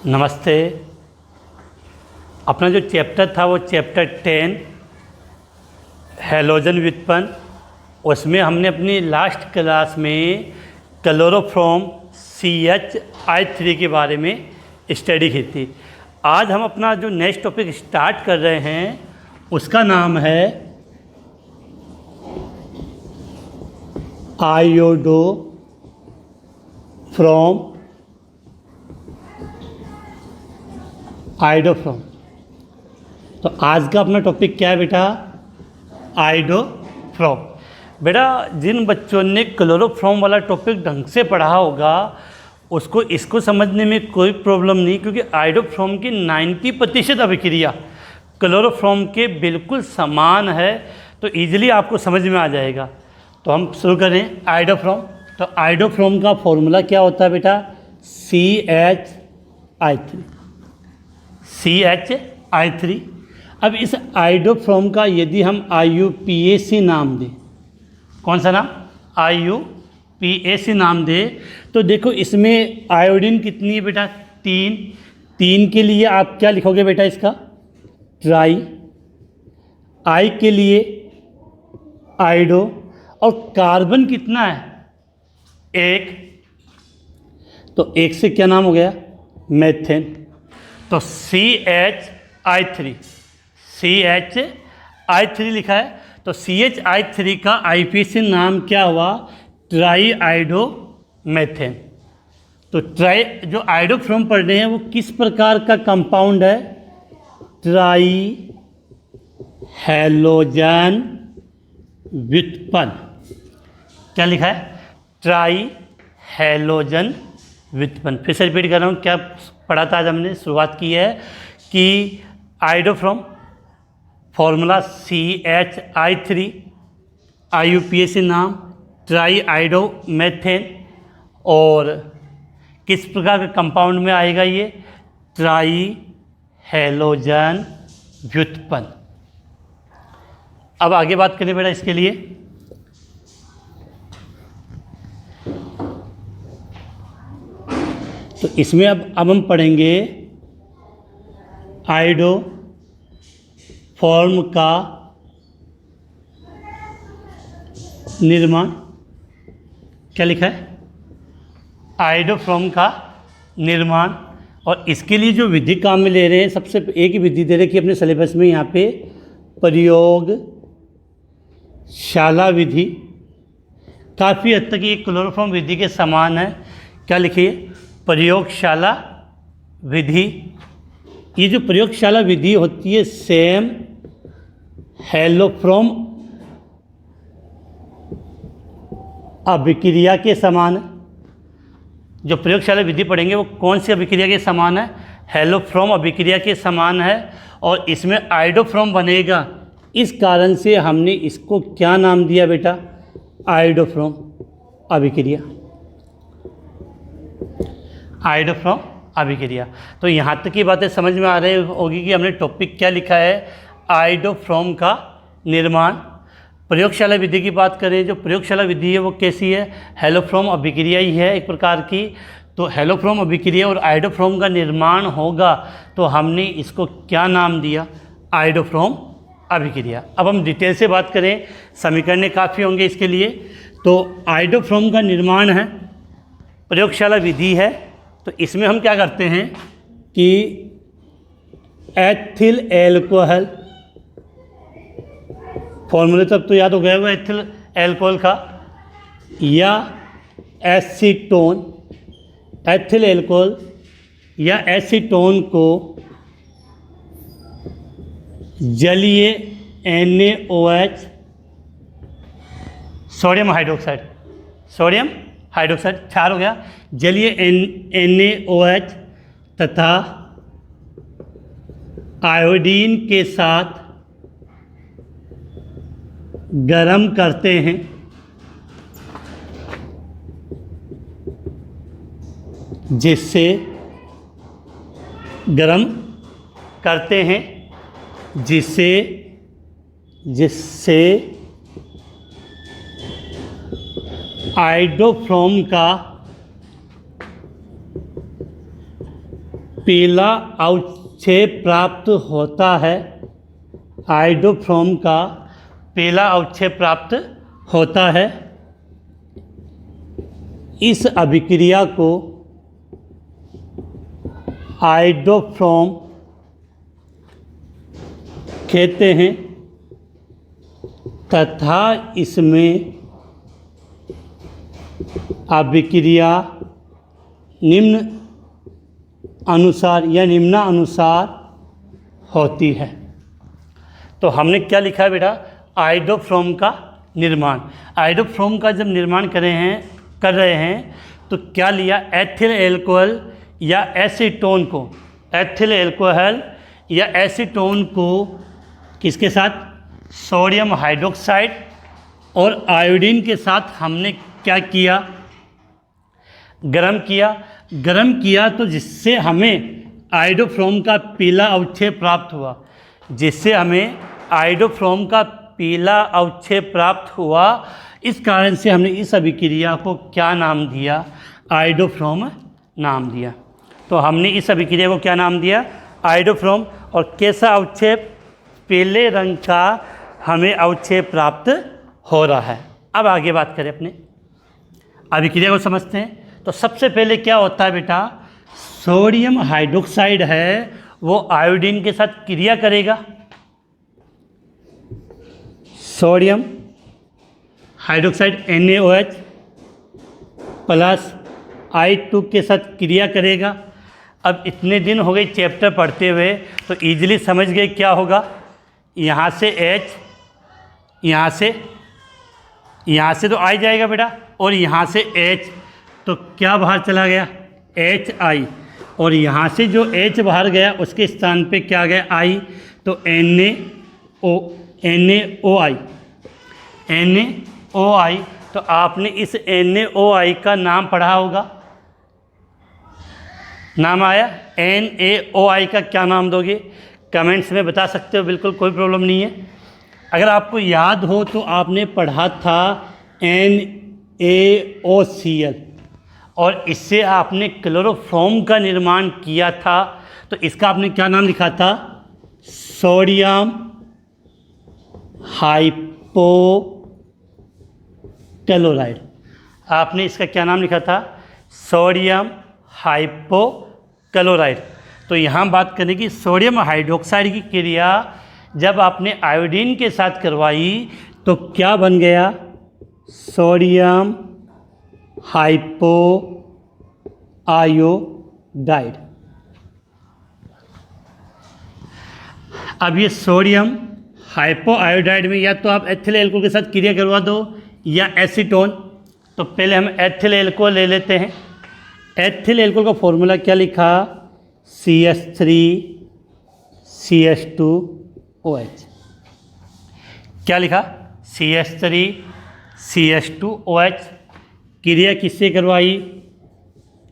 नमस्ते। अपना जो चैप्टर था वो चैप्टर 10 हैलोजन व्युत्पन्न, उसमें हमने अपनी लास्ट क्लास में क्लोरोफॉर्म CH3 के बारे में स्टडी की थी। आज हम अपना जो नेक्स्ट टॉपिक स्टार्ट कर रहे हैं उसका नाम है आयोडोफ्रॉम। तो आज का अपना टॉपिक क्या है बेटा? आयोडोफ्रॉम। बेटा जिन बच्चों ने क्लोरोफॉर्म वाला टॉपिक ढंग से पढ़ा होगा उसको इसको समझने में कोई प्रॉब्लम नहीं, क्योंकि आयोडोफ्रॉम की 90% अभिक्रिया क्लोरोफॉर्म के बिल्कुल समान है, तो ईजिली आपको समझ में आ जाएगा। तो हम शुरू करें आयोडोफ्रॉम। तो आयोडोफ्रॉम का फॉर्मूला क्या होता है बेटा? CH3। अब इस आयोडोफ्रॉम का यदि हम IUPAC नाम दें, कौन सा नाम? IUPAC नाम दें, तो देखो इसमें आयोडीन कितनी है बेटा? 3 के लिए आप क्या लिखोगे बेटा? इसका ट्राई। I के लिए आयोडो, और कार्बन कितना है? 1। तो 1 से क्या नाम हो गया? मेथेन। तो CH3 लिखा है, तो CH3 का IUPAC नाम क्या हुआ? Try iodo methane. तो ट्राई जो आयोडोफ्रॉम पढ़ रहे हैं वो किस प्रकार का कंपाउंड है? ट्राई हैलोजन व्युत्पन्न। क्या लिखा है? ट्राई हैलोजन व्युत्पन्न। फिर से रिपीट कर रहा हूँ, क्या पढ़ा था आज हमने? शुरुआत की है कि आयोडोफ्रॉम फॉर्मूला CH3, IUPAC नाम ट्राई आयोडो मेथेन, और किस प्रकार के कंपाउंड में आएगा ये? ट्राई हैलोजन व्युत्पन्न। अब आगे बात करें बेटा इसके लिए। तो इसमें अब हम पढ़ेंगे आयोडोफॉर्म का निर्माण। क्या लिखा है? आयोडोफॉर्म का निर्माण। और इसके लिए जो विधि काम में ले रहे हैं, सबसे एक ही विधि दे रहे कि अपने सिलेबस में यहाँ पे प्रयोगशाला विधि। काफ़ी हद तक ये क्लोरोफॉर्म विधि के समान है। क्या लिखिए? प्रयोगशाला विधि। ये जो प्रयोगशाला विधि होती है सेम हैलोफ्रॉम अभिक्रिया के समान है। जो प्रयोगशाला विधि पढ़ेंगे वो कौन सी अभिक्रिया के समान है? हैलोफ्रॉम अभिक्रिया के समान है, और इसमें आयोडोफ्रॉम बनेगा। इस कारण से हमने इसको क्या नाम दिया बेटा? आयोडोफ्रॉम अभिक्रिया। आयोडोफ्रॉम अभिक्रिया। तो यहाँ तक की बातें समझ में आ रही होगी कि हमने टॉपिक क्या लिखा है? आयोडोफ्रॉम का निर्माण। प्रयोगशाला विधि की बात करें, जो प्रयोगशाला विधि है वो कैसी है? हैलोफ्रॉम अभिक्रिया ही है एक प्रकार की। तो हैलोफ्रॉम अभिक्रिया और आयोडोफ्रॉम का निर्माण होगा, तो हमने इसको क्या नाम दिया? आयोडोफ्रॉम अभिक्रिया। अब हम डिटेल से बात करें, समीकरण काफ़ी होंगे इसके लिए। तो आयोडोफ्रॉम का निर्माण है, प्रयोगशाला विधि है। तो इसमें हम क्या करते हैं कि एथिल एल्कोहल, फॉर्मूले तब तो याद हो गया होगा एथिल एल्कोहल का, या एसीटोन, एथिल एल्कोहल या एसीटोन को जलीय NaOH, सोडियम हाइड्रोक्साइड 4 हो गया, जलीय NaOH तथा आयोडीन के साथ गरम करते हैं, जिससे गरम करते हैं जिससे आयोडोफ्रॉम का पीला अवक्षेप प्राप्त होता है, आयोडोफ्रोम का पीला अवक्षेप प्राप्त होता है। इस अभिक्रिया को आयोडोफ्रोम कहते हैं तथा इसमें अभिक्रिया निम्न अनुसार या निम्नानुसार होती है। तो हमने क्या लिखा है बेटा, आयोडोफ्रोम का निर्माण। आयोडोफ्रोम का जब निर्माण कर रहे हैं तो क्या लिया, एथिल एल्कोहल या एसीटोन को, एथिल एल्कोहल या एसीटोन को किसके साथ, सोडियम हाइड्रोक्साइड और आयोडीन के साथ हमने क्या किया, गरम किया तो जिससे हमें आयोडोफ्रोम का पीला अवक्षेप प्राप्त हुआ, जिससे हमें आयोडोफ्रोम का पीला अवक्षेप प्राप्त हुआ। इस कारण से हमने इस अभिक्रिया को क्या नाम दिया, आयोडोफ्रोम नाम दिया। तो हमने इस अभिक्रिया को क्या नाम दिया, आयोडोफ्रोम। और कैसा अवक्षेप, पीले रंग का हमें अवक्षेप प्राप्त हो रहा है। अब आगे बात करें अपने अभिक्रिया को समझते हैं। तो सबसे पहले क्या होता है बेटा, सोडियम हाइड्रोक्साइड है वो आयोडीन के साथ क्रिया करेगा, sodium hydroxide NaOH plus I2 के साथ क्रिया करेगा। अब इतने दिन हो गए चैप्टर पढ़ते हुए तो इजीली समझ गए क्या होगा, यहाँ से H, यहाँ से तो I जाएगा बेटा, और यहाँ से H, तो क्या बाहर चला गया, HI, और यहाँ से जो H बाहर गया उसके स्थान पे क्या गया, I, तो NaOI। तो आपने इस NaOI का नाम पढ़ा होगा, नाम आया, NaOI का क्या नाम दोगे, कमेंट्स में बता सकते हो, बिल्कुल कोई प्रॉब्लम नहीं है। अगर आपको याद हो तो आपने पढ़ा था NaOCl और इससे आपने क्लोरोफॉर्म का निर्माण किया था। तो इसका आपने क्या नाम लिखा था, सोडियम हाइपोक्लोराइड। आपने इसका क्या नाम लिखा था, सोडियम हाइपोक्लोराइड। तो यहाँ बात करें कि सोडियम हाइड्रोक्साइड की क्रिया जब आपने आयोडीन के साथ करवाई तो क्या बन गया, सोडियम हाइपो आयोडाइड। अब ये सोडियम हाइपो आयोडाइड में या तो आप एथिल एल्कोहल के साथ क्रिया करवा दो या एसीटोन। तो पहले हम एथिल एल्कोहल ले लेते हैं। एथिल एल्कोहल का फॉर्मूला क्या लिखा, CH3CH2OH। क्या लिखा, CH3CH2OH। क्रिया किससे करवाई,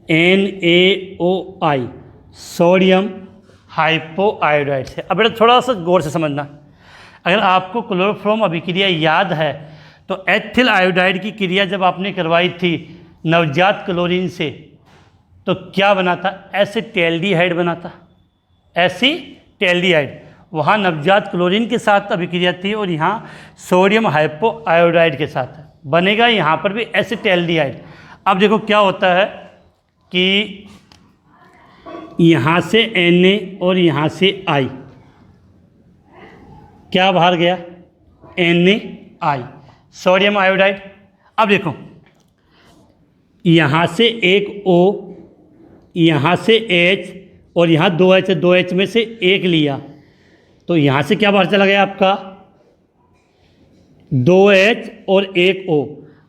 NaOI, सोडियम हाइपोआयोडाइड से। अब बेटा थोड़ा सा गौर से समझना, अगर आपको क्लोरोफॉर्म अभिक्रिया याद है तो एथिल आयोडाइड की क्रिया जब आपने करवाई थी नवजात क्लोरीन से तो क्या बना था, एसिटैल्डिहाइड बना था, एसिटैल्डिहाइड। वहाँ नवजात क्लोरीन के साथ अभिक्रिया थी और यहाँ सोडियम हाइपोआयोडाइड के साथ बनेगा, यहाँ पर भी एसिटैल्डिहाइड। अब देखो क्या होता है कि यहाँ से Na और यहाँ से I, क्या बाहर गया, NaI, सोडियम आयोडाइड। अब देखो यहाँ से एक O, यहाँ से H और यहाँ 2H, 2H में से एक लिया तो यहाँ से क्या बाहर चला गया आपका, 2H और एक O,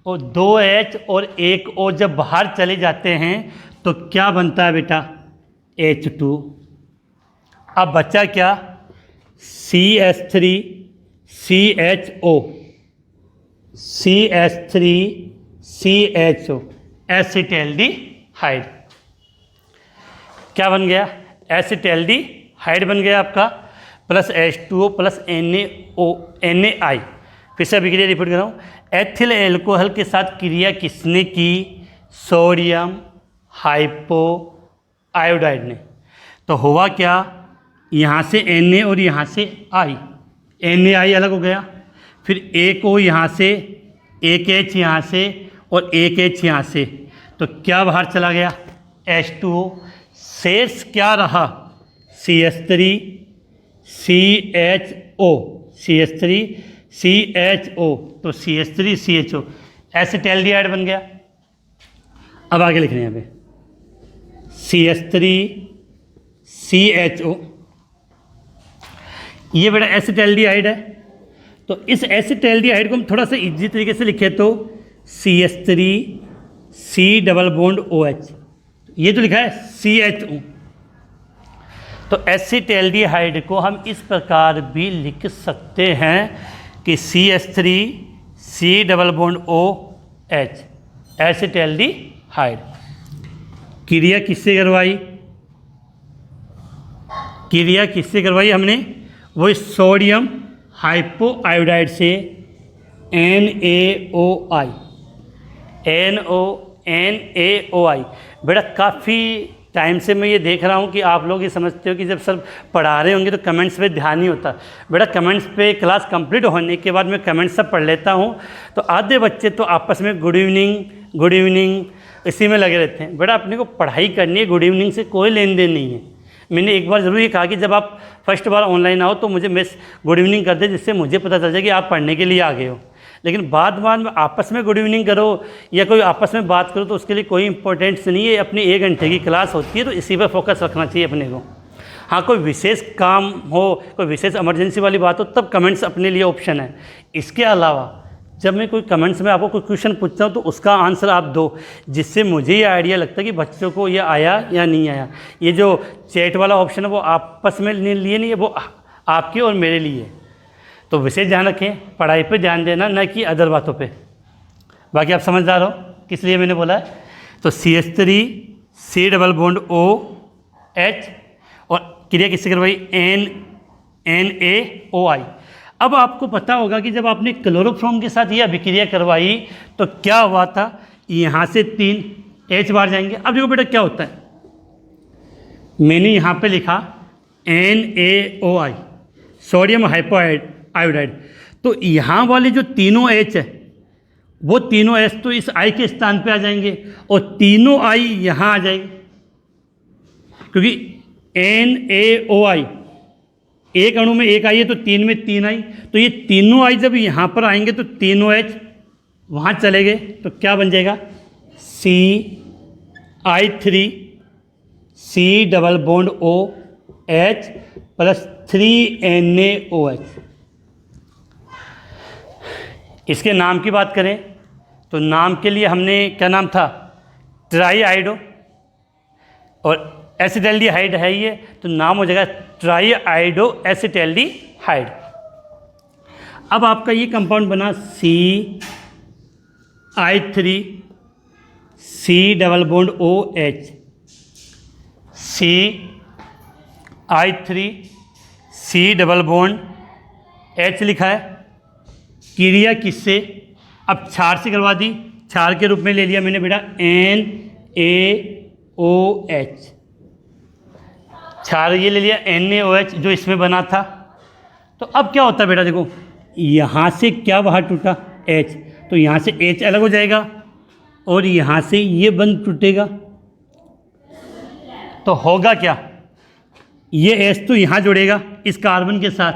और 2H और एक O जब बाहर चले जाते हैं तो क्या बनता है बेटा, H2। अब बचा क्या, CH3CHO, CH3CHO, एसिटैल्डिहाइड। क्या बन गया, एसिटैल्डिहाइड बन गया आपका, प्लस H2O प्लस NaI। फिर से अभिक्रिया रिपीट कर रहा हूँ, एथिल एल्कोहल के साथ क्रिया किसने की, सोडियम हाइपोआयोडाइड ने। तो हुआ क्या, यहाँ से Na और यहाँ से I, NaI अलग हो गया, फिर एक O यहाँ से, एक H यहाँ से और एक H यहाँ से, तो क्या बाहर चला गया, H2O। शेष क्या रहा, CH3 CHO, CH3 CHO, तो CH3 CHO एसिटैल्डिहाइड बन गया। अब आगे लिख रहे हैं यहाँ पे CH3 CHO, ये बेटा एसिटैल्डिहाइड है। तो इस एसिटैल्डिहाइड को हम थोड़ा सा इजी तरीके से लिखे तो CH3 C double bond OH, ये तो लिखा है CHO। तो एसिटैल्डिहाइड को हम इस प्रकार भी लिख सकते हैं कि CH3 C double bond OH, एसिटैल्डिहाइड। क्रिया किससे करवाई, क्रिया किससे करवाई हमने, वो सोडियम हाइपोआयोडाइड से NaOI, NaOI। बेटा काफ़ी टाइम से मैं ये देख रहा हूँ कि आप लोग ये समझते हो कि जब सर पढ़ा रहे होंगे तो कमेंट्स पे ध्यान नहीं होता। बेटा कमेंट्स पे क्लास कंप्लीट होने के बाद मैं कमेंट्स सब पढ़ लेता हूँ, तो आधे बच्चे तो आपस में गुड इवनिंग इसी में लगे रहते हैं। बेटा अपने को पढ़ाई करनी है, गुड इवनिंग से कोई लेन देन नहीं है। मैंने एक बार ज़रूर ये कहा कि जब आप फर्स्ट बार ऑनलाइन आओ तो मुझे मैस गुड इवनिंग कर दे, जिससे मुझे पता चल जाए कि आप पढ़ने के लिए आ गए हो। लेकिन बाद में आपस में गुड इवनिंग करो या कोई आपस में बात करो तो उसके लिए कोई इंपॉर्टेंस नहीं है। अपनी 1 घंटे की क्लास होती है तो इसी पर फोकस रखना चाहिए अपने को। हाँ कोई विशेष काम हो, कोई विशेष इमरजेंसी वाली बात हो, तब कमेंट्स अपने लिए ऑप्शन है। इसके अलावा जब मैं कोई कमेंट्स में आपको कोई क्वेश्चन पूछता हूँ तो उसका आंसर आप दो, जिससे मुझे ये आइडिया लगता है कि बच्चों को ये आया या नहीं आया। ये जो चैट वाला ऑप्शन है वो आपस में लिए नहीं है, वो आपके और मेरे लिए। तो विशेष ध्यान रखें, पढ़ाई पे ध्यान देना, न कि अदर बातों पे। बाकी आप समझदार हो किस लिए मैंने बोला है। तो CH3 C double bond OH और क्रिया किससे करवाई, NaOI। अब आपको पता होगा कि जब आपने क्लोरोफॉर्म के साथ ये अभिक्रिया करवाई तो क्या हुआ था, यहाँ से 3 H बाहर जाएंगे। अब देखो बेटा क्या होता है, मैंने यहाँ पे लिखा NaOI, सोडियम हाइपोआयोडाइड। तो यहाँ वाले जो तीनों H है वो तीनों H तो इस I के स्थान पे आ जाएंगे और तीनों I यहाँ आ जाएंगे, क्योंकि NaOI एक अणु में 1 I है तो 3 में 3 I, तो ये तीनों I जब यहाँ पर आएंगे तो तीनों H वहाँ चले गए, तो क्या बन जाएगा CI3 C double bond OH plus 3NaOH। इसके नाम की बात करें तो नाम के लिए हमने क्या नाम था, ट्राईआइडो, और एसिटैल्डिहाइड है ये, तो नाम हो जाएगा ट्राईआइडो एसिटैल्डिहाइड। अब आपका ये कंपाउंड बना CI3 C double bond OH, CI3 C double bond H लिखा है। क्रिया किससे, अब क्षार से करवा दी, क्षार के रूप में ले लिया मैंने बेटा NaOH, क्षार ये ले लिया NaOH जो इसमें बना था। तो अब क्या होता है बेटा, देखो यहाँ से क्या बाहर टूटा H, तो यहाँ से H अलग हो जाएगा और यहाँ से ये बंद टूटेगा, तो होगा क्या, ये H तो यहाँ जुड़ेगा इस कार्बन के साथ,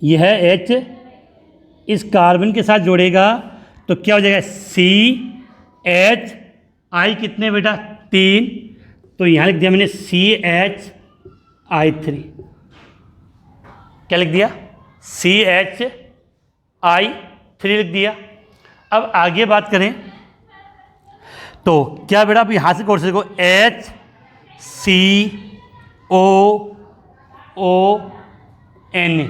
यह H इस कार्बन के साथ जोड़ेगा, तो क्या हो जाएगा CHI कितने बेटा 3, तो यहाँ लिख दिया मैंने CHI3। क्या लिख दिया, CHI3 लिख दिया। अब आगे बात करें तो क्या बेटा, अब यहाँ से कोर्स देखो HCOON,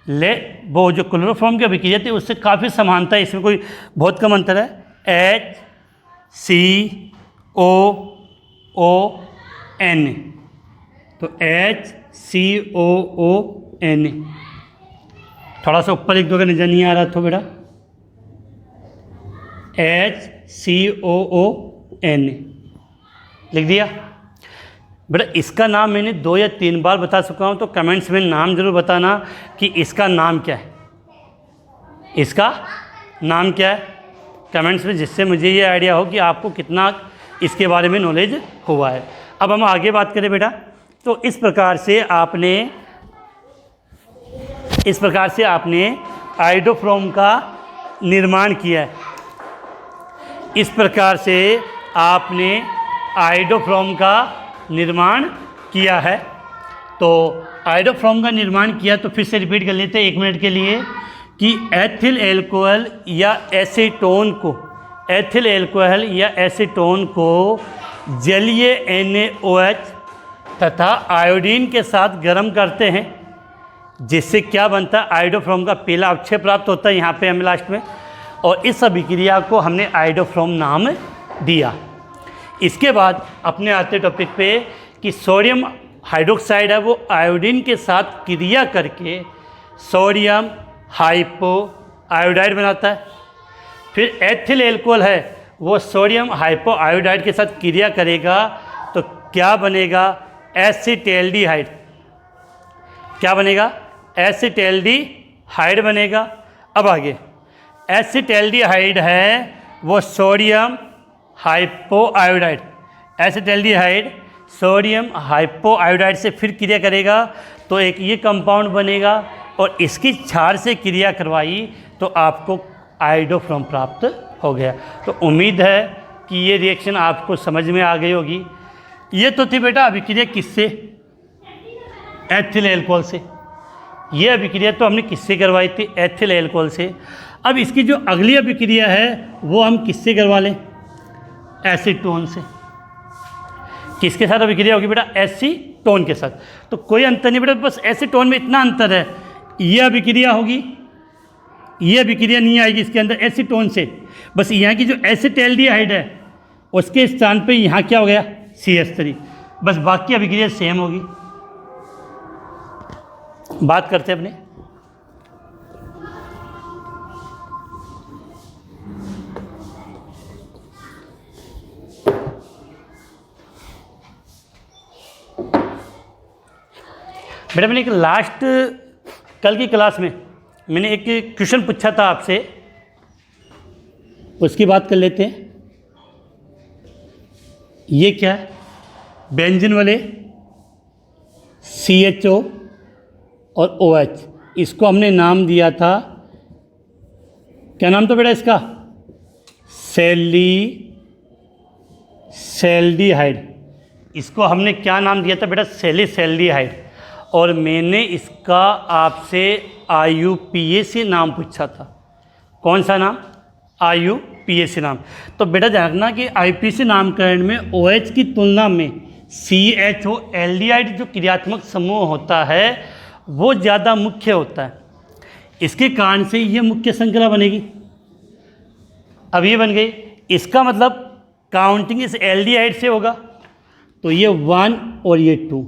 ले वो जो क्लोरोफॉर्म की अभिक्रिया थी उससे काफ़ी समानता है, इसमें कोई बहुत कम अंतर है। HCOON, तो HCOON, थोड़ा सा ऊपर लिख दो अगर नजर नहीं आ रहा तो बेटा, HCOON लिख दिया। बेटा इसका नाम मैंने 2 या 3 बार बता चुका हूँ, तो कमेंट्स में नाम ज़रूर बताना कि इसका नाम क्या है, इसका नाम क्या है कमेंट्स में, जिससे मुझे ये आइडिया हो कि आपको कितना इसके बारे में नॉलेज हुआ है। अब हम आगे बात करें बेटा, तो इस प्रकार से आपने आइडोफ्रॉम का निर्माण किया है। इस प्रकार से आपने आइडोफ्रॉम का निर्माण किया है। तो आइडोफ्रॉम का निर्माण किया, तो फिर से रिपीट कर लेते हैं 1 मिनट के लिए कि एथिल एल्कोहल या एसीटोन को जलीय NaOH तथा आयोडीन के साथ गर्म करते हैं, जिससे क्या बनता है, आइडोफ्रॉम का पीला अवक्षय प्राप्त होता है यहाँ पे हमें लास्ट में, और इस अभिक्रिया को हमने आइडोफ्रॉम नाम दिया। इसके बाद अपने आते टॉपिक पे कि सोडियम हाइड्रोक्साइड है वो आयोडीन के साथ क्रिया करके सोडियम हाइपो आयोडाइड बनाता है। फिर एथिल एल्कोहल है वो सोडियम हाइपो आयोडाइड के साथ क्रिया करेगा तो क्या बनेगा, एसिटेल्डिहाइड। क्या बनेगा, एसिटेल्डिहाइड बनेगा। अब आगे एसिटेल्डिहाइड है वो sodium hypo iodide, acetaldehyde sodium hypo iodide से फिर क्रिया करेगा तो एक ये कंपाउंड बनेगा, और इसकी क्षार से क्रिया करवाई तो आपको आइडोफ्रॉम प्राप्त हो गया। तो उम्मीद है कि ये रिएक्शन आपको समझ में आ गई होगी। ये तो थी बेटा अभिक्रिया किससे, एथिल एल्कोहल से। ये अभिक्रिया तो हमने किससे करवाई थी, एथिल एल्कोहल से। अब इसकी जो अगली अभिक्रिया है वो हम किससे करवा लें, एसीटोन से। किसके साथ अभिक्रिया होगी बेटा, एसीटोन के साथ। तो कोई अंतर नहीं बेटा, बस एसीटोन में इतना अंतर है, ये अभिक्रिया होगी, ये अभिक्रिया नहीं आएगी इसके अंदर एसीटोन से। बस यहाँ की जो एसिटेल्डिहाइड है उसके स्थान पे यहाँ क्या हो गया, CH3। बस बाकी अभिक्रिया सेम होगी। बात करते हैं अपने बेटा, मैंने एक लास्ट कल की क्लास में मैंने एक क्वेश्चन पूछा था आपसे, उसकी बात कर लेते हैं। ये क्या है, बेंजीन वाले CHO और OH, इसको हमने नाम दिया था, क्या नाम था बेटा इसका, सेल्डिहाइड। इसको हमने क्या नाम दिया था बेटा, सेल्डिहाइड। और मैंने इसका आपसे IUPAC नाम पूछा था। कौन सा नाम, IUPAC नाम। तो बेटा जानना कि IUPAC नामकरण में OH की तुलना में CHO एल्डिहाइड जो क्रियात्मक समूह होता है वो ज़्यादा मुख्य होता है। इसके कारण से ये मुख्य श्रृंखला बनेगी। अब ये बन गई, इसका मतलब काउंटिंग इस एल्डिहाइड से होगा, तो ये 1 और ये 2,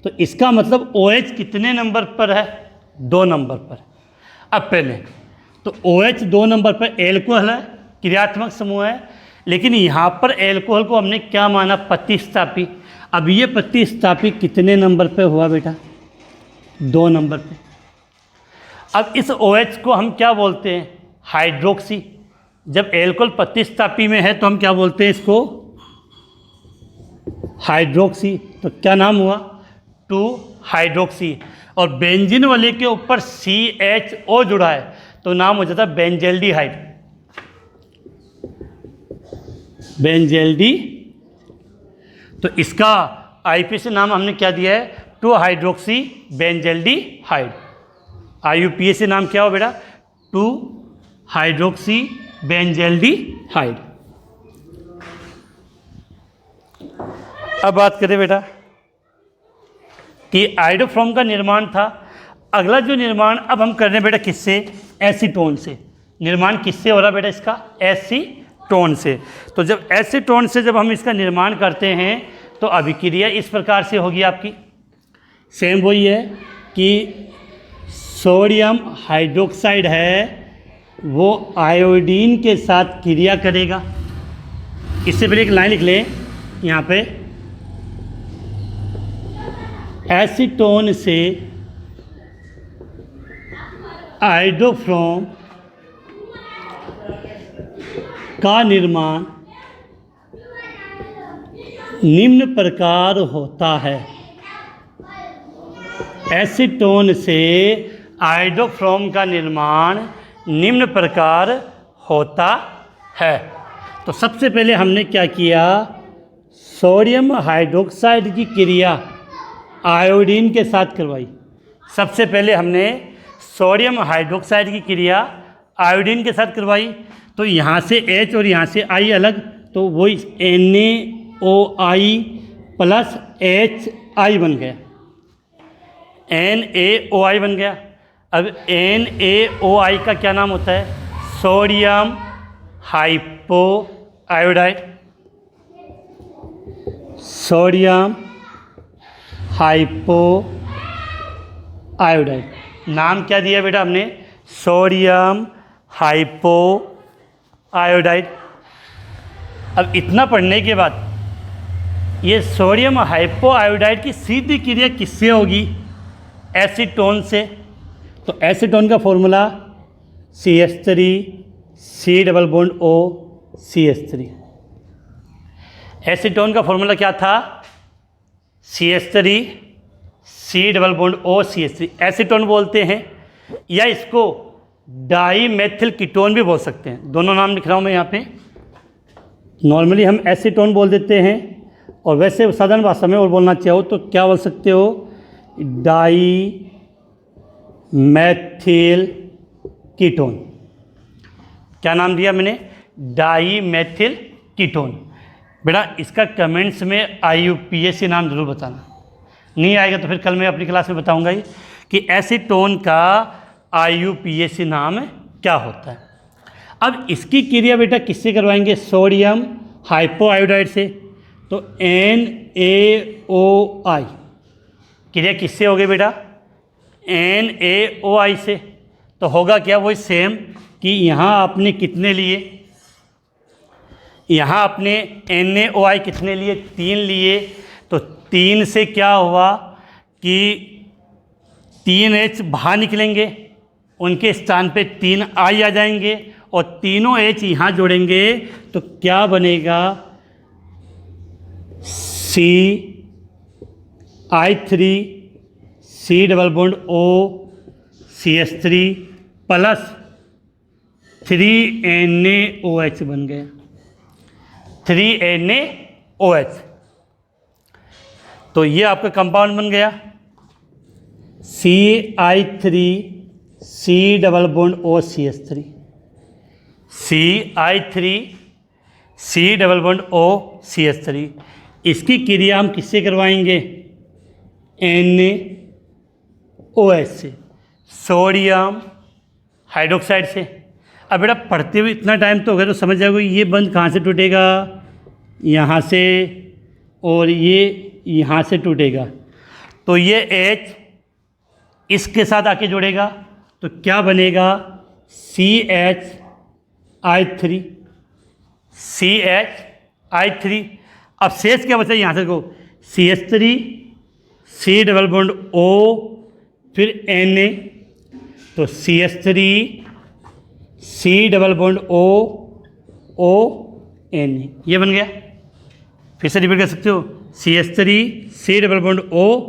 तो इसका मतलब OH कितने नंबर पर है, 2 नंबर पर। अब पहले तो OH 2 नंबर पर एल्कोहल है, क्रियात्मक समूह है, लेकिन यहाँ पर एल्कोहल को हमने क्या माना, प्रतिस्थापी। अब ये प्रतिस्थापी कितने नंबर पे हुआ बेटा, 2 नंबर पे। अब इस OH को हम क्या बोलते हैं, हाइड्रोक्सी। जब एल्कोहल प्रतिस्थापी में है तो हम क्या बोलते हैं इसको, हाइड्रोक्सी। तो क्या नाम हुआ, 2 हाइड्रोक्सी। और बेंजीन वाले के ऊपर CHO जुड़ा है तो नाम हो जाता बेंजेल्डिहाइड, बेंजेल्डी। तो इसका IUPAC नाम हमने क्या दिया है, 2 हाइड्रोक्सी बेंजेल्डिहाइड। IUPAC नाम क्या हो बेटा, 2 हाइड्रोक्सी बेंजेल्डिहाइड। अब बात करें बेटा कि आइडोफ्रॉम का निर्माण था। अगला जो निर्माण अब हम कर रहे हैं बेटा किससे, एसीटोन से। निर्माण किससे हो रहा बेटा इसका, एसीटोन से। तो जब एसीटोन से जब हम इसका निर्माण करते हैं तो अभिक्रिया इस प्रकार से होगी आपकी, सेम वही है कि सोडियम हाइड्रोक्साइड है वो आयोडीन के साथ क्रिया करेगा। इससे पहले एक लाइन लिख लें यहाँ पे, एसीटोन से आयोडोफ्रोम का निर्माण निम्न प्रकार होता है। एसीटोन से आयोडोफ्रोम का निर्माण निम्न प्रकार होता है। तो सबसे पहले हमने क्या किया, सोडियम हाइड्रोक्साइड की क्रिया आयोडीन के साथ करवाई। सबसे पहले हमने सोडियम हाइड्रोक्साइड की क्रिया आयोडीन के साथ करवाई। तो यहाँ से H और यहाँ से I अलग, तो वही NaOI प्लस HI बन गया, NaOI बन गया। अब NaOI का क्या नाम होता है, sodium hypo iodide. Sodium hypo iodide नाम क्या दिया बेटा हमने, सोडियम हाइपो आयोडाइड। अब इतना पढ़ने के बाद ये सोडियम हाइपो आयोडाइड की सीधी क्रिया किससे होगी, एसीटोन से। तो एसीटोन का formula CH3 C double bond O CH3। Acetone का फॉर्मूला क्या था, CH3 C double bond O CH3 acetone बोलते हैं, या इसको डाई मेथिल कीटोन भी बोल सकते हैं। दोनों नाम लिख रहा हूँ मैं यहाँ पे। नॉर्मली हम एसीटोन बोल देते हैं, और वैसे साधारण भाषा में और बोलना चाहो तो क्या बोल सकते हो, डाई मेथिल कीटोन। क्या नाम दिया मैंने, डाई मेथिल कीटोन। बेटा इसका कमेंट्स में IUPAC नाम जरूर बताना, नहीं आएगा तो फिर कल मैं अपनी क्लास में बताऊंगा ही कि एसीटोन का IUPAC नाम क्या होता है। अब इसकी क्रिया बेटा किससे करवाएंगे, सोडियम हाइपो आयोडाइड से। तो NaOI क्रिया किससे होगी बेटा, NaOI से। तो होगा क्या, वही सेम कि यहाँ आपने कितने लिए, यहाँ आपने NaOI कितने लिए, 3 लिए। तो 3 से क्या हुआ कि 3H बाहर निकलेंगे, उनके स्थान पे 3I आ जाएंगे, और तीनों H यहाँ जोड़ेंगे तो क्या बनेगा, CI3 C double bond O CH3 plus 3NaOH बन गया, 3NaOH। तो ये आपका कंपाउंड बन गया CI3 C double bond O CH3, CI3 C double bond O CH3। इसकी क्रिया हम किससे करवाएंगे, NaOH से, सोडियम हाइड्रोक्साइड से। अब बेटा पढ़ते हुए इतना टाइम तो हो गया, तो समझ जाओगे ये बंद कहाँ से टूटेगा, यहाँ से, और ये यहाँ से टूटेगा। तो ये H इसके साथ आके जुड़ेगा, तो क्या बनेगा, CHI3, CHI3। अब शेष क्या बचा, यहाँ से को CH3 C double bond O फिर Na, तो CH3 C double bond O Na, ये बन गया। फिर से रिपीट कर सकते हो, CH3 C double bond O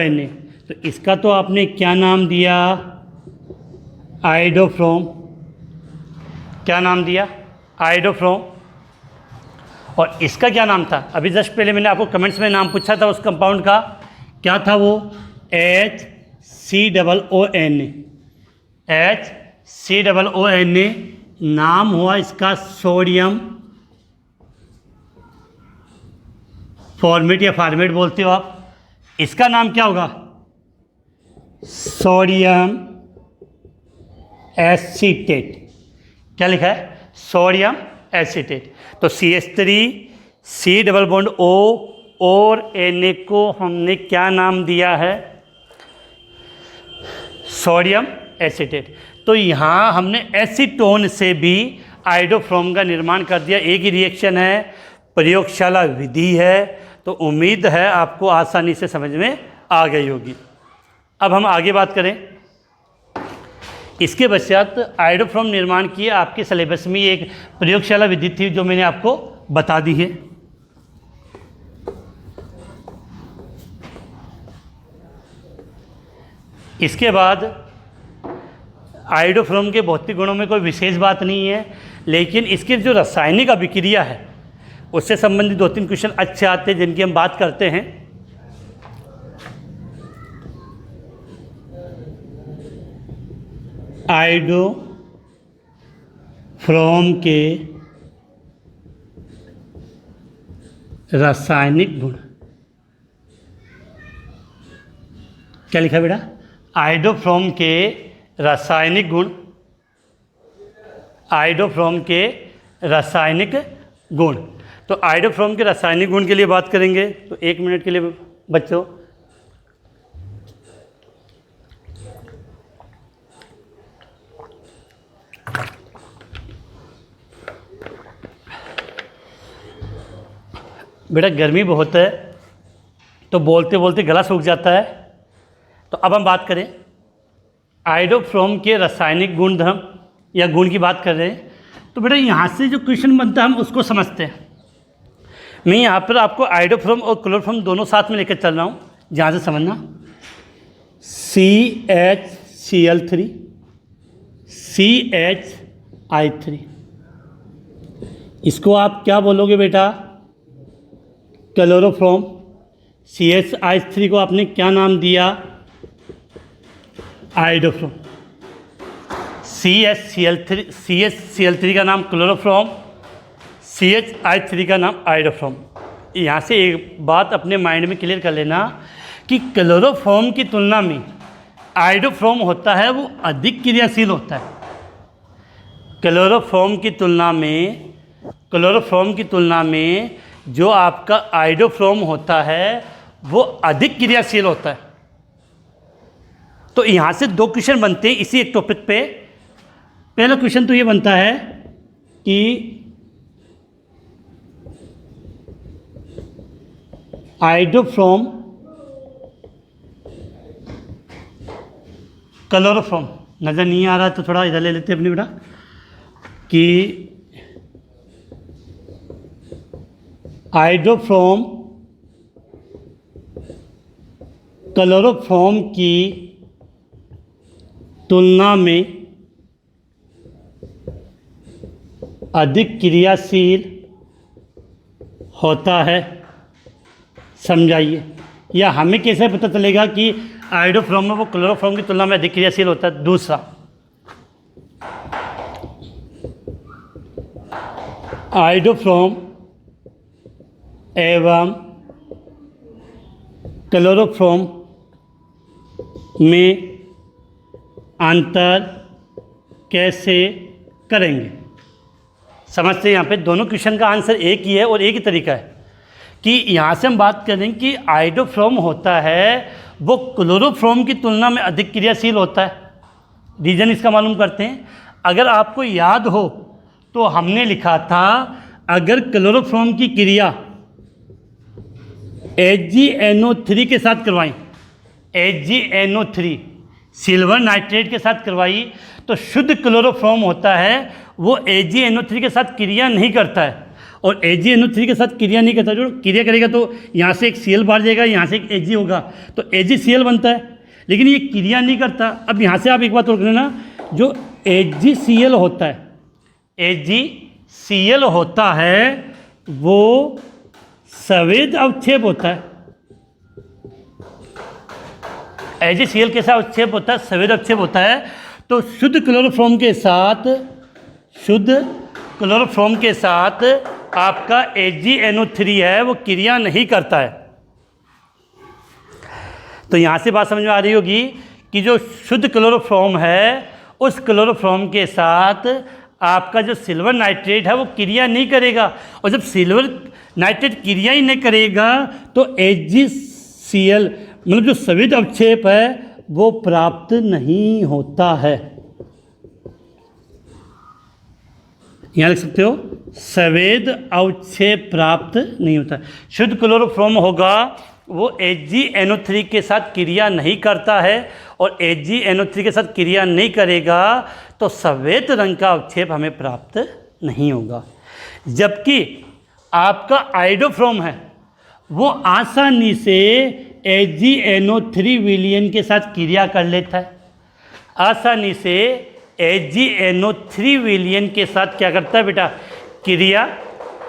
Na। तो इसका तो आपने क्या नाम दिया, आयोडोफ्रोम। क्या नाम दिया, आयोडोफ्रोम। और इसका क्या नाम था, अभी जस्ट पहले मैंने आपको कमेंट्स में नाम पूछा था उस कंपाउंड का, क्या था वो, HCOONA। HCOONA नाम हुआ इसका सोडियम फॉर्मेट या फॉर्मेट बोलते हो आप। इसका नाम क्या होगा, सोडियम एसीटेट। क्या लिखा है, सोडियम एसीटेट। तो CH3 C double bond O और Na को हमने क्या नाम दिया है, सोडियम एसीटेट। तो यहाँ हमने एसीटोन से भी आयोडोफ्रोम का निर्माण कर दिया। एक ही रिएक्शन है, प्रयोगशाला विधि है, तो उम्मीद है आपको आसानी से समझ में आ गई होगी। अब हम आगे बात करें। इसके पश्चात आयोडोफ्रोम निर्माण की आपके सिलेबस में एक प्रयोगशाला विधि थी जो मैंने आपको बता दी है। इसके बाद आयोडोफ्रोम के भौतिक गुणों में कोई विशेष बात नहीं है, लेकिन इसकी जो रासायनिक अभिक्रिया है उससे संबंधित 2-3 क्वेश्चन अच्छे आते हैं जिनकी हम बात करते हैं। आयोडोफ्रोम के रासायनिक गुण, क्या लिखा बेटा? आयोडोफ्रोम के रासायनिक गुण, आयोडोफ्रोम के रासायनिक गुण। तो आयोडोफ्रोम के रासायनिक गुण के लिए बात करेंगे तो 1 मिनट के लिए बच्चों बेटा गर्मी बहुत है तो बोलते बोलते गला सूख जाता है। तो अब हम बात करें आयोडोफ्रोम के रासायनिक गुणधर्म या गुण की बात कर रहे हैं। तो बेटा यहाँ से जो क्वेश्चन बनता है हम उसको समझते हैं। मैं यहाँ पर आपको आयोडोफ्रोम और क्लोरोफ्रोम दोनों साथ में लेकर चल रहा हूँ, जहाँ से समझना। CHCl3 CHI3, इसको आप क्या बोलोगे बेटा? क्लोरोफ्रोम। CHI3 को आपने क्या नाम दिया? आयोडोफ्रोम। CHCl3 का नाम क्लोरोफ्रोम, CHI3 का नाम आयोडोफ्रोम। यहाँ से एक बात अपने माइंड में क्लियर कर लेना कि क्लोरोफ्रोम की तुलना में आयोडोफ्रोम होता है वो अधिक क्रियाशील होता है। क्लोरोफ्रोम की तुलना में जो आपका आयोडोफ्रोम होता है वो अधिक क्रियाशील होता है। तो यहाँ से 2 क्वेश्चन बनते हैं इसी एक टॉपिक पे। पहला क्वेश्चन तो ये बनता है कि आयोडोफ्रोम क्लोरोफ्रोम, नज़र नहीं आ रहा तो थोड़ा इधर ले लेते अपनी बेटा, कि आयोडोफ्रोम क्लोरोफ्रोम की तुलना में अधिक क्रियाशील होता है। समझाइए, या हमें कैसे पता चलेगा कि आयोडोफ्रोम में वो क्लोरोफ्रोम की तुलना में अधिक क्रियाशील होता है? दूसरा, आयोडोफ्रोम एवं क्लोरोफ्रोम में अंतर कैसे करेंगे? समझते हैं यहाँ पे दोनों क्वेश्चन का आंसर एक ही है और एक ही तरीका है कि यहाँ से हम बात करें कि आयोडोफ्रोम होता है वो क्लोरोफ्रोम की तुलना में अधिक क्रियाशील होता है। रीज़न इसका मालूम करते हैं। अगर आपको याद हो तो हमने लिखा था अगर क्लोरोफ्रोम की क्रिया HgNO3 के साथ करवाई, HgNO3 सिल्वर नाइट्रेट के साथ करवाई तो शुद्ध क्लोरोफ्रोम होता है वो HgNO3 के साथ क्रिया नहीं करता है। और HgNO3 के साथ क्रिया नहीं करता, जो क्रिया करेगा तो यहाँ से एक Cl बाहर जाएगा, यहाँ से एक Hg होगा तो HgCl बनता है, लेकिन ये क्रिया नहीं करता। अब यहाँ से आप एक बात और लेना, जो HgCl होता है, HgCl होता है वो संवेद अवक्षेप होता है। HgCl कैसा अवक्षेप होता है? संवेद अवक्षेप होता है। तो शुद्ध क्लोरोफ्रोम के साथ आपका HgNO3 है वो क्रिया नहीं करता है। तो यहाँ से बात समझ में आ रही होगी कि जो शुद्ध क्लोरोफ्रोम है उस क्लोरोफ्रोम के साथ आपका जो सिल्वर नाइट्रेट है वो क्रिया नहीं करेगा, और जब सिल्वर नाइट्रेट क्रिया ही नहीं करेगा तो HgCl मतलब जो संवेद अवक्षेप है वो प्राप्त नहीं होता है। यहाँ लिख सकते हो संवेद अवक्षेप प्राप्त नहीं होता। शुद्ध क्लोरोफ्रोम होगा वो HgNO3 के साथ क्रिया नहीं करता है और HgNO3 के साथ क्रिया नहीं करेगा तो श्वेत रंग का अवक्षेप हमें प्राप्त नहीं होगा। जबकि आपका आयोडोफ्रोम है वो आसानी से HgNO3 विलयन के साथ क्रिया कर लेता है, आसानी से HgNO3 विलयन के साथ क्या करता है बेटा, क्रिया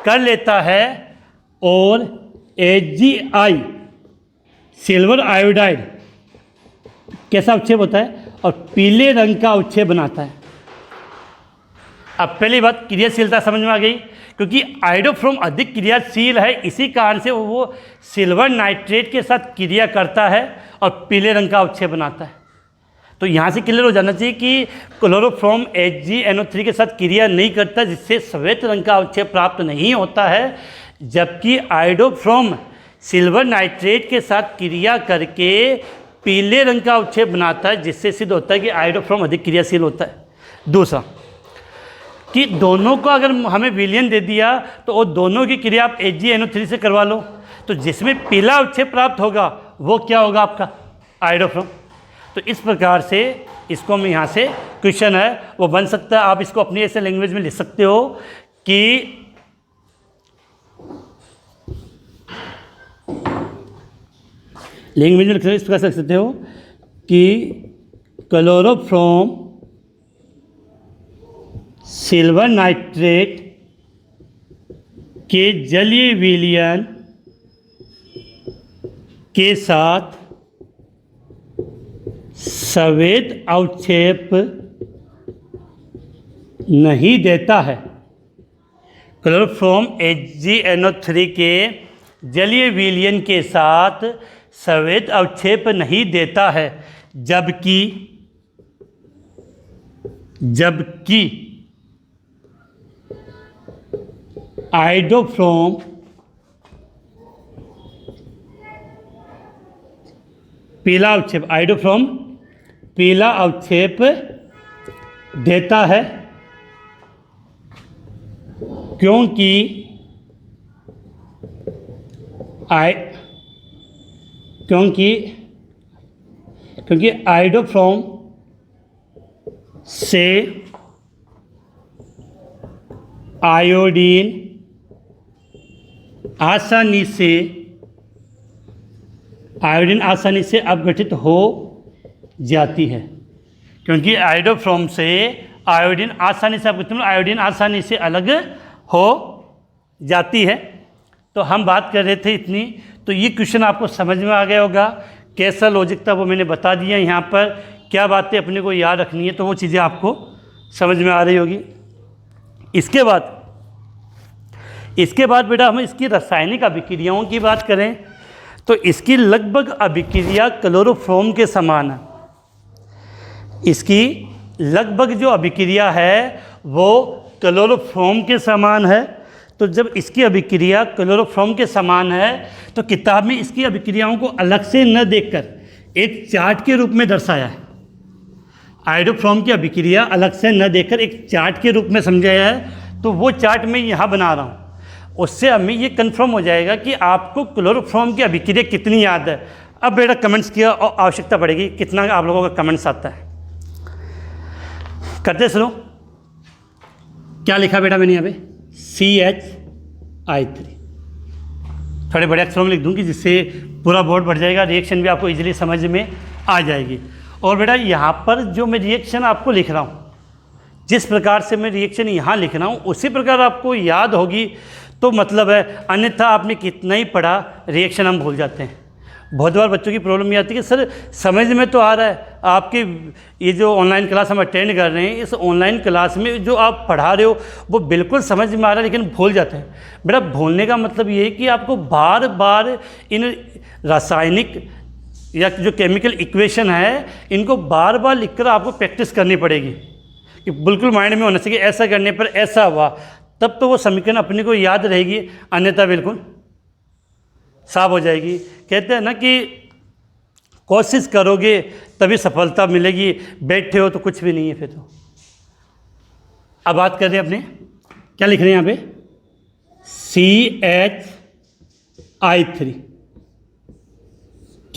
कर लेता है। और HgI सिल्वर आयोडाइड कैसा अवक्षेप होता है और पीले रंग का अवक्षेप बनाता है। अब पहली बात क्रियाशीलता समझ में आ गई, क्योंकि आयोडोफ्रोम अधिक क्रियाशील है, इसी कारण से वो सिल्वर नाइट्रेट के साथ क्रिया करता है और पीले रंग का अवक्षेप बनाता है। तो यहाँ से क्लियर हो जाना चाहिए कि क्लोरोफ्रोम HgNO3 के साथ क्रिया नहीं करता, जिससे श्वेत रंग का अवक्षेप प्राप्त नहीं होता है। जबकि आयोडोफ्रोम सिल्वर नाइट्रेट के साथ क्रिया करके पीले रंग का अवक्षेप बनाता है, जिससे सिद्ध होता है कि आयोडोफ्रोम अधिक क्रियाशील होता है। दूसरा कि दोनों को अगर हमें विलयन दे दिया तो वो दोनों की क्रिया आप HgNO3 से करवा लो, तो जिसमें पीला अवक्षेप प्राप्त होगा वो क्या होगा, आपका आयोडोफ्रोम। तो इस प्रकार से इसको हम यहाँ से क्वेश्चन है वो बन सकता है। आप इसको अपनी ऐसे लैंग्वेज में लिख सकते हो कि लैंग्वेज में इस प्रकार से लिख सकते हो कि क्लोरोफ्रोम सिल्वर नाइट्रेट के जलीय विलयन के साथ श्वेत अवक्षेप नहीं देता है। क्लोरोफ्रोम HgNO3 के जलीय विलयन के साथ श्वेत अवक्षेप नहीं देता है, जबकि आयोडोफ्रोम पीला अवक्षेप देता है, क्योंकि आयोडोफ्रोम से आयोडीन आसानी से अपघटित हो जाती है। क्योंकि आयोडोफ्रोम से आयोडीन आसानी से अपघटित, आयोडीन आसानी से अलग हो जाती है। तो हम बात कर रहे थे इतनी, तो ये क्वेश्चन आपको समझ में आ गया होगा। कैसा लॉजिक था वो मैंने बता दिया। यहाँ पर क्या बातें अपने को याद रखनी है तो वो चीज़ें आपको समझ में आ रही होगी। इसके बाद बेटा हम इसकी रासायनिक अभिक्रियाओं की बात करें तो इसकी लगभग अभिक्रिया क्लोरोफ्रोम के समान है। इसकी लगभग जो अभिक्रिया है वो क्लोरोफ्रोम के समान है। तो जब इसकी अभिक्रिया क्लोरोफ्रोम के समान है तो किताब में इसकी अभिक्रियाओं को अलग से न देखकर एक चार्ट के रूप में दर्शाया है। आयोडोफ्रोम की अभिक्रिया अलग से न देखकर एक चार्ट के रूप में समझाया है। तो वो चार्ट मैं यहाँ बना रहा हूँ, उससे हमें ये कंफर्म हो जाएगा कि आपको क्लोरोफ्रोम की अभिक्रिया कितनी याद है। अब बेटा कमेंट्स की आवश्यकता पड़ेगी, कितना आप लोगों का कमेंट्स आता है। करते सुनो, क्या लिखा बेटा मैंने यहाँ पे, CH3। थोड़े बड़े अक्षरों में लिख दूँगी जिससे पूरा बोर्ड बढ़ जाएगा, रिएक्शन भी आपको इजीली समझ में आ जाएगी। और बेटा यहाँ पर जो मैं रिएक्शन आपको लिख रहा हूँ, जिस प्रकार से मैं रिएक्शन यहाँ लिख रहा हूँ उसी प्रकार आपको याद होगी तो मतलब है, अन्यथा आपने कितना ही पढ़ा रिएक्शन हम भूल जाते हैं। बहुत बार बच्चों की प्रॉब्लम ये आती है कि सर समझ में तो आ रहा है, आपके ये जो ऑनलाइन क्लास हम अटेंड कर रहे हैं, इस ऑनलाइन क्लास में जो आप पढ़ा रहे हो वो बिल्कुल समझ में आ रहा है लेकिन भूल जाते हैं। बेटा भूलने का मतलब ये है कि आपको बार बार इन रासायनिक या जो केमिकल इक्वेशन है इनको बार बार लिखकर आपको प्रैक्टिस करनी पड़ेगी कि बिल्कुल माइंड में होना चाहिए ऐसा करने पर ऐसा हुआ, तब तो वो समीकरण अपने को याद रहेगी, अन्यथा बिल्कुल साफ हो जाएगी। कहते हैं ना कि कोशिश करोगे तभी सफलता मिलेगी, बैठे हो तो कुछ भी नहीं है फिर तो। अब बात कर रहे हैं अपने, क्या लिख रहे हैं यहाँ पे, CH3।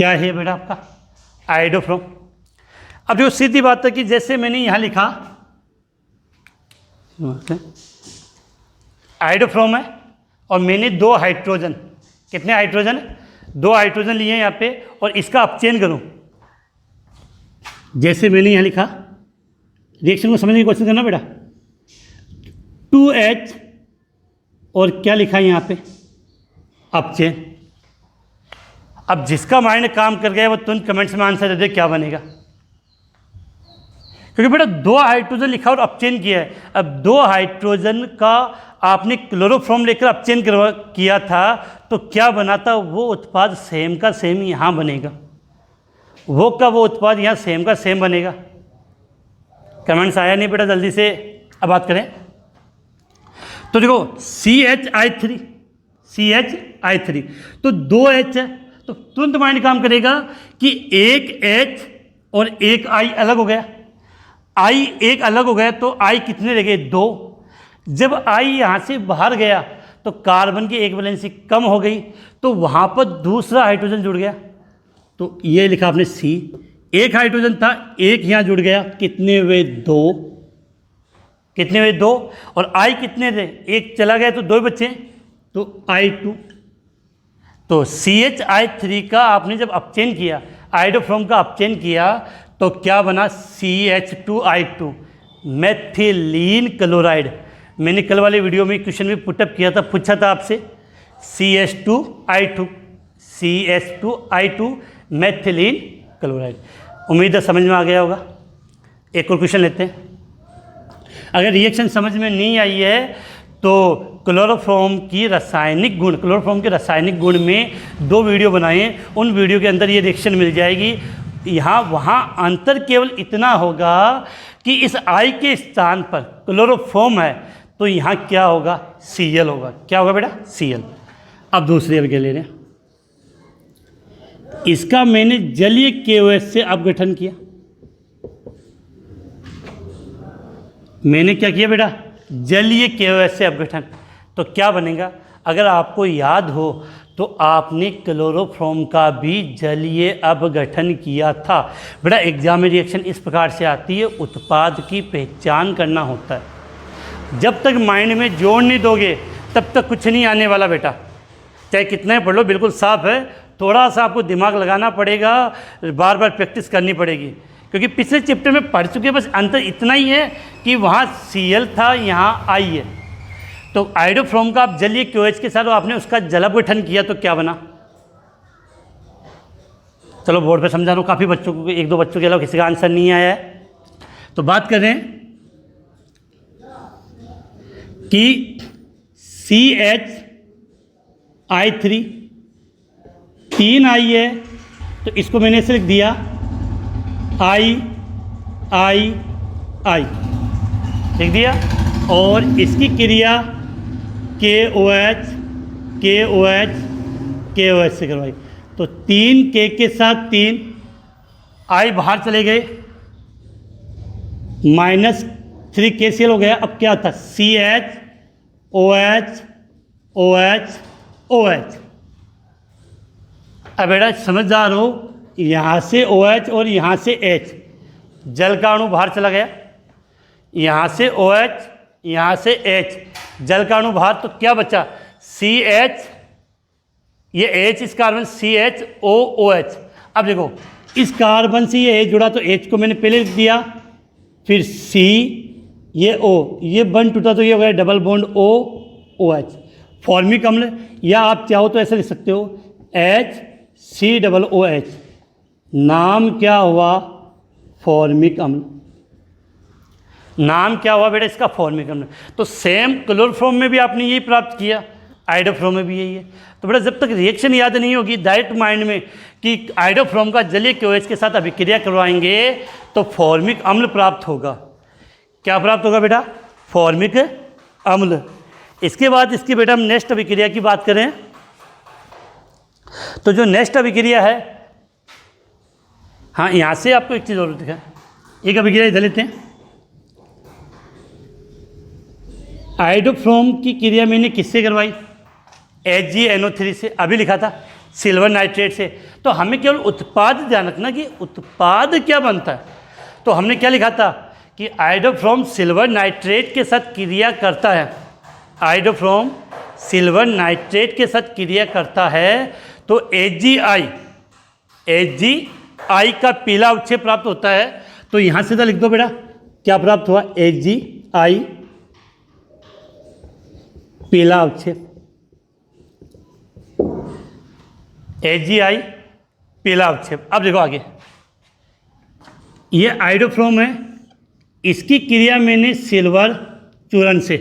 क्या है बेटा आपका आयोडोफ्रोम। अब जो सीधी बात है कि जैसे मैंने यहाँ लिखा आयोडोफ्रोम है और मैंने 2 हाइड्रोजन, कितने हाइड्रोजन, 2 हाइड्रोजन लिए हैं यहाँ पे, और इसका अपचयन करूँ, जैसे मैंने यहाँ लिखा, रिएक्शन को समझने की कोशिश करना बेटा, 2H और क्या लिखा है यहाँ पे अपचयन। अब जिसका माइंड काम कर गया वो तुरंत कमेंट्स में आंसर दे दे क्या बनेगा, क्योंकि बेटा 2 हाइड्रोजन लिखा और अपचयन किया है। अब 2 हाइड्रोजन का आपने क्लोरोफॉर्म लेकर अपचयन किया था तो क्या बना था, वो उत्पाद सेम का सेम यहाँ बनेगा, वो का वो उत्पाद यहाँ सेम का सेम बनेगा। कमेंट्स आया नहीं बेटा, जल्दी से अब बात करें तो देखो CHI3 तो 2H है, तो तुरंत माइंड काम करेगा कि एक H और एक I अलग हो गया, I एक अलग हो गया तो I कितने रह गए 2। जब I यहाँ से बाहर गया तो कार्बन की एक वैलेंसी कम हो गई तो वहाँ पर दूसरा हाइड्रोजन जुड़ गया, तो ये लिखा आपने C, एक हाइड्रोजन था, एक यहाँ जुड़ गया, कितने हुए 2, कितने हुए 2, और I कितने थे, एक चला गया तो 2 बचे, तो I2। तो CHI3 का आपने जब अपचयन किया, आयोडोफ्रोम का अपचयन किया तो क्या बना CH2I2 मेथिलीन क्लोराइड। मैंने कल वाले वीडियो में क्वेश्चन भी पुटअप किया था, पूछा था आपसे CH2I2 मेथिलीन क्लोराइड। उम्मीद है समझ में आ गया होगा। एक और क्वेश्चन लेते हैं। अगर रिएक्शन समझ में नहीं आई है तो क्लोरोफॉर्म के रासायनिक गुण में 2 वीडियो बनाए हैं, उन वीडियो के अंदर ये रिएक्शन मिल जाएगी। यहाँ वहाँ अंतर केवल इतना होगा कि इस I के स्थान पर क्लोरोफॉर्म है तो यहाँ क्या होगा Cl होगा। क्या होगा बेटा Cl। अब दूसरी अब क्या ले रहे हैं, इसका मैंने जलीय KOH से अपघटन किया। मैंने क्या किया बेटा, जलीय KOH से अपघटन, तो क्या बनेगा। अगर आपको याद हो तो आपने क्लोरोफॉर्म का भी जलीय अपघटन किया था बेटा। एग्जाम में रिएक्शन इस प्रकार से आती है, उत्पाद की पहचान करना होता है। जब तक माइंड में जोड़ नहीं दोगे तब तक कुछ नहीं आने वाला बेटा, चाहे कितना ही पढ़ लो, बिल्कुल साफ है। थोड़ा सा आपको दिमाग लगाना पड़ेगा, बार बार प्रैक्टिस करनी पड़ेगी, क्योंकि पिछले चैप्टर में पढ़ चुके, बस अंतर इतना ही है कि वहाँ Cl था, यहाँ I है। तो आयोडोफ्रोम का आप जलीय KOH के साथ आपने उसका जलापघटन किया तो क्या बना। चलो बोर्ड पे समझा रहा हूँ, काफ़ी बच्चों को, 1-2 बच्चों के अलावा किसी का आंसर नहीं आया है। तो बात करें कि CHI3 3 I है तो इसको मैंने ऐसे लिख दिया I लिख दिया, और इसकी क्रिया KOH से करवाई, तो 3 K के साथ 3 I बाहर चले गए, -3 KCl हो गया। अब क्या था CHOH। अब बेटा समझदार हो, यहाँ से OH और यहाँ से H, जल का अणु बाहर चला गया, यहाँ से OH यहाँ से H, जल का अणु बाहर, तो क्या बचा CH, ये H इस कार्बन CHOOH। अब देखो इस कार्बन से ये H जुड़ा तो H को मैंने पहले लिख दिया, फिर C, ये O, ये बन टूटा तो ये हो गया डबल बॉन्ड OH फॉर्मिक अम्ल, या आप चाहो तो ऐसे लिख सकते हो HCOOH, नाम क्या हुआ फॉर्मिक अम्ल। नाम क्या हुआ बेटा इसका फॉर्मिक अम्ल। तो सेम क्लोरोफॉर्म में भी आपने यही प्राप्त किया, आयोडोफ्रोम में भी यही है। तो बेटा जब तक रिएक्शन याद नहीं होगी डायरेक्ट माइंड में कि आयोडोफ्रोम का जलीय KOH के साथ अभिक्रिया करवाएंगे तो फॉर्मिक अम्ल प्राप्त होगा। क्या प्राप्त होगा बेटा फॉर्मिक अम्ल। इसके बाद इसकी बेटा हम नेक्स्ट अभिक्रिया की बात करें तो जो नेक्स्ट अभिक्रिया है, हाँ यहाँ से आपको एक चीज़ और दिखा, एक अभिक्रिया इधर लेते हैं। आयोडोफ्रोम की क्रिया मैंने किससे करवाई, HgNO3 से, अभी लिखा था सिल्वर नाइट्रेट से। तो हमें केवल उत्पाद ध्यान रखना कि उत्पाद क्या बनता है। तो हमने क्या लिखा था कि आयोडोफ्रोम सिल्वर नाइट्रेट के साथ क्रिया करता है, आयोडोफ्रोम सिल्वर नाइट्रेट के साथ क्रिया करता है तो AgI का पीला अवक्षेप प्राप्त होता है। तो यहाँ सीधा लिख दो बेटा, क्या प्राप्त हुआ, AgI पीला अवक्षेप, AgI पीला अवक्षेप। अब देखो आगे, ये आयोडोफ्रोम है, इसकी क्रिया मैंने सिल्वर चूर्ण से,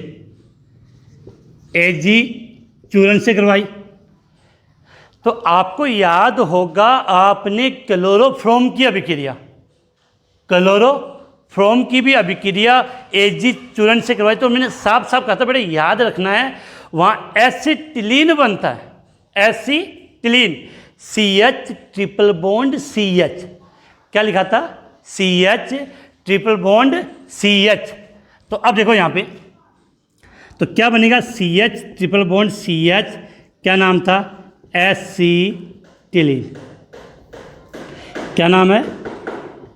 Ag चूर्ण से करवाई। तो आपको याद होगा आपने क्लोरोफ्रोम की अभिक्रिया, क्लोरोफ्रोम की भी अभिक्रिया Ag चूर्ण से करवाई। तो मैंने साफ साफ कहा था बेटा याद रखना है, वहाँ एसिटिलीन बनता है, acetylene, CH triple bond CH, क्या लिखा था, CH ट्रिपल बॉन्ड CH। तो अब देखो यहाँ पे, तो क्या बनेगा, CH ट्रिपल बॉन्ड CH, क्या नाम था, एसिटिलीन, क्या नाम है,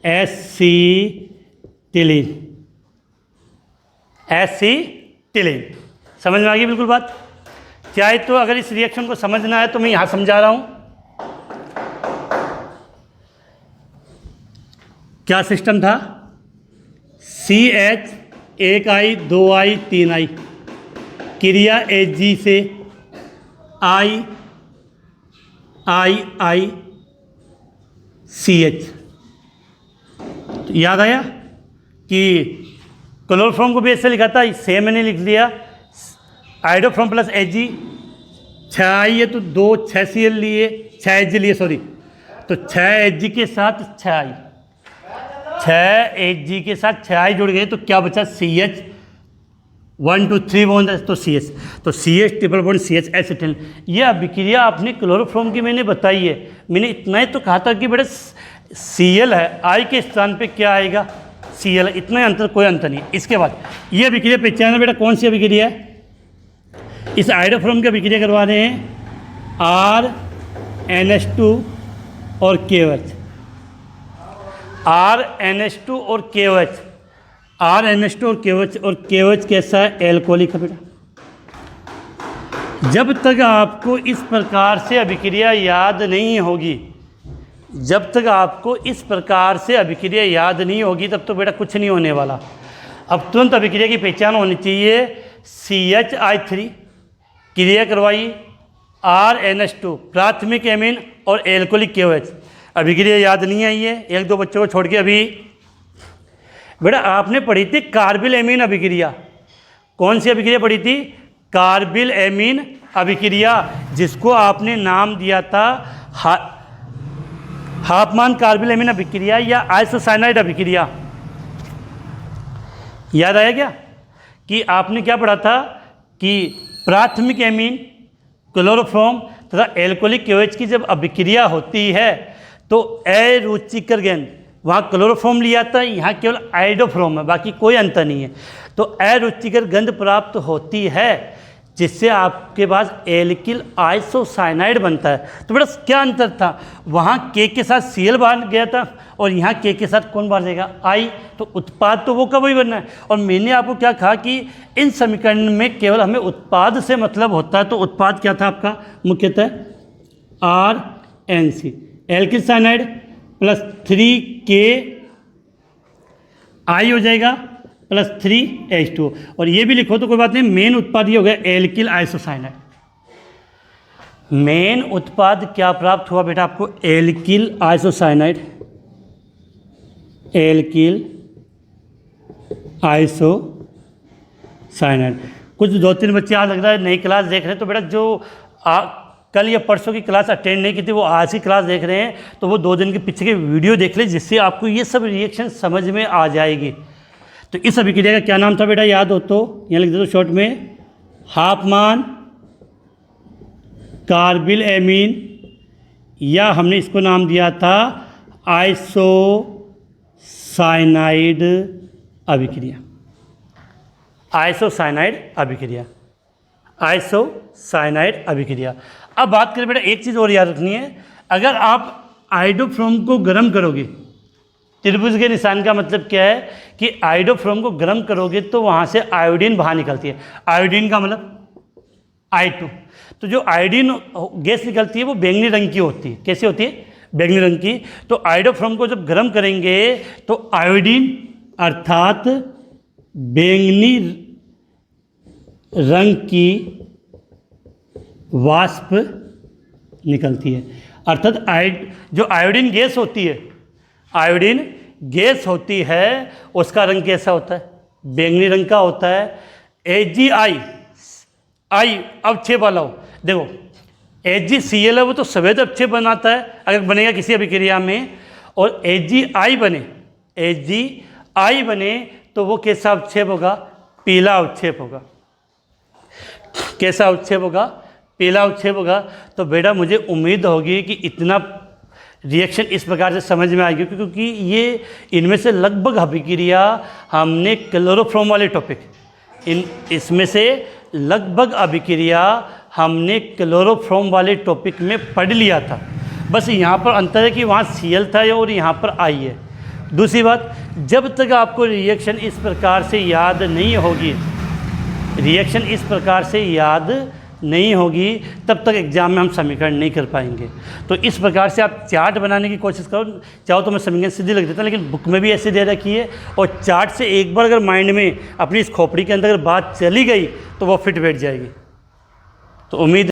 एसिटिलीन, एसिटिलीन। समझ में आ गई बिल्कुल बात। चाहे तो अगर इस रिएक्शन को समझना है तो मैं यहाँ समझा रहा हूँ। क्या सिस्टम था, CH 1I 2I 3I, क्रिया Ag से I CH। तो याद आया कि क्लोरोफ्रोम को भी ऐसे लिखा था, सेम मैंने लिख दिया, आयोडोफ्रोम प्लस Ag, 6I है तो 2 6Cl लिए, 6Ag लिए सॉरी, तो 6Ag के साथ 6I, 6Ag के साथ 6I जुड़ गए तो क्या बचा, CH 1 2 3 बॉन्ड तो CH, तो CH triple bond CH acetylene. यह अभिक्रिया आपने क्लोरोफ्रोम की मैंने बताई है। मैंने इतना ही तो कहा था कि बेटा Cl है, I के स्थान पे क्या आएगा, Cl, इतना ही अंतर, कोई अंतर नहीं। इसके बाद ये अभिक्रिया पहचाना बेटा कौन सी अभिक्रिया है, इस आयोडोफ्रोम की अभिक्रिया करवा रहे हैं RNH2 और KOH, RNH2 और KOH, RNH2 और KOH कैसा है, एल्कोहलिक है बेटा। जब तक आपको इस प्रकार से अभिक्रिया याद नहीं होगी, जब तक आपको इस प्रकार से अभिक्रिया याद नहीं होगी तब तो बेटा कुछ नहीं होने वाला। अब तुरंत अभिक्रिया की पहचान होनी चाहिए, CHI3 क्रिया करवाई, RNH2 प्राथमिक एमीन और एल्कोहलिक KOH। अभिक्रिया याद नहीं आई है, एक दो बच्चों को छोड़ के। अभी बेटा आपने पढ़ी थी कार्बिल एमीन अभिक्रिया, कौन सी अभिक्रिया पढ़ी थी, कार्बिल एमीन अभिक्रिया, जिसको आपने नाम दिया था हाफमान कार्बिल एमीन अभिक्रिया या आइसोसाइनाइड अभिक्रिया। याद आया क्या कि आपने क्या पढ़ा था कि प्राथमिक एमीन क्लोरोफ्रोम तथा एल्कोहलिक KOH की जब अभिक्रिया होती है तो अरुचिकर गेंद, वहाँ क्लोरोफ्रोम लिया था, यहाँ केवल आयोडोफ्रोम है, बाकी कोई अंतर नहीं है। तो अरुचिकर गंध प्राप्त होती है जिससे आपके पास एल्किल आइसोसाइनाइड बनता है। तो बेटा क्या अंतर था, वहाँ K के साथ Cl बांध गया था और यहाँ K के साथ कौन बांध जाएगा, I। तो उत्पाद तो वो कब ही बनना है। और मैंने आपको क्या कहा कि इन समीकरण में केवल हमें उत्पाद से मतलब होता है। तो उत्पाद क्या था आपका, मुख्यतः RNC, alkyl cyanide plus 3KI हो जाएगा प्लस 3H2। और ये भी लिखो तो कोई बात नहीं, मेन उत्पाद ये हो गया एल्किल आइसोसाइनाइड। मेन उत्पाद क्या प्राप्त हुआ बेटा आपको, एल्किल आइसोसाइनाइड, एल्किल आइसोसाइनाइड। कुछ 2-3 बच्चे आज लग रहा है नई क्लास देख रहे हैं, तो बेटा जो कल या परसों की क्लास अटेंड नहीं की थी वो आज की क्लास देख रहे हैं, तो वो 2 दिन के पीछे के वीडियो देख लें, जिससे आपको ये सब रिएक्शन समझ में आ जाएगी। तो इस अभिक्रिया का क्या नाम था बेटा, याद हो तो यहाँ लिख दे दो शॉर्ट में, हाफमान कार्बिल एमीन, या हमने इसको नाम दिया था आइसोसाइनाइड अभिक्रिया, आइसोसाइनाइड अभिक्रिया, आइसोसाइनाइड अभिक्रिया। अब बात करें बेटा एक चीज़ और याद रखनी है, अगर आप आयोडोफ्रोम को गर्म करोगे, त्रिभुज के निशान का मतलब क्या है कि आयोडोफ्रोम को गर्म करोगे तो वहाँ से आयोडीन बाहर निकलती है। आयोडीन का मतलब I2। तो जो आयोडीन गैस निकलती है वो बैंगनी रंग की होती है। कैसी होती है? बैंगनी रंग की। तो आयोडोफ्रोम को जब गर्म करेंगे तो आयोडीन अर्थात बैंगनी रंग की वाष्प निकलती है। अर्थात जो आयोडीन गैस होती है, आयोडीन गैस होती है, उसका रंग कैसा होता है? बैंगनी रंग का होता है। AgI आई अवक्षेप वाला हो, देखो AgCl है वो तो सफ़ेद अवक्षेप बनाता है अगर बनेगा किसी अभिक्रिया में, और AgI बने तो वो कैसा अवक्षेप होगा? पीला अवक्षेप होगा। कैसा अवक्षेप होगा? पीला अवक्षेप होगा। तो बेटा मुझे उम्मीद होगी कि इतना रिएक्शन इस प्रकार से समझ में आएगी, क्योंकि ये इनमें से लगभग अभिक्रिया हमने क्लोरोफ्रोम वाले टॉपिक, इसमें से लगभग अभिक्रिया हमने क्लोरोफ्रोम वाले टॉपिक में पढ़ लिया था। बस यहाँ पर अंतर है कि वहाँ Cl था और यहाँ पर I है। दूसरी बात, जब तक आपको रिएक्शन इस प्रकार से याद नहीं होगी, रिएक्शन इस प्रकार से याद नहीं होगी, तब तक एग्जाम में हम समीकरण नहीं कर पाएंगे। तो इस प्रकार से आप चार्ट बनाने की कोशिश करो। चाहो तो मैं समीकरण सीधी लिख देता, लेकिन बुक में भी ऐसे दे रखी है, और चार्ट से एक बार अगर माइंड में अपनी इस खोपड़ी के अंदर अगर बात चली गई तो वो फिट बैठ जाएगी। तो उम्मीद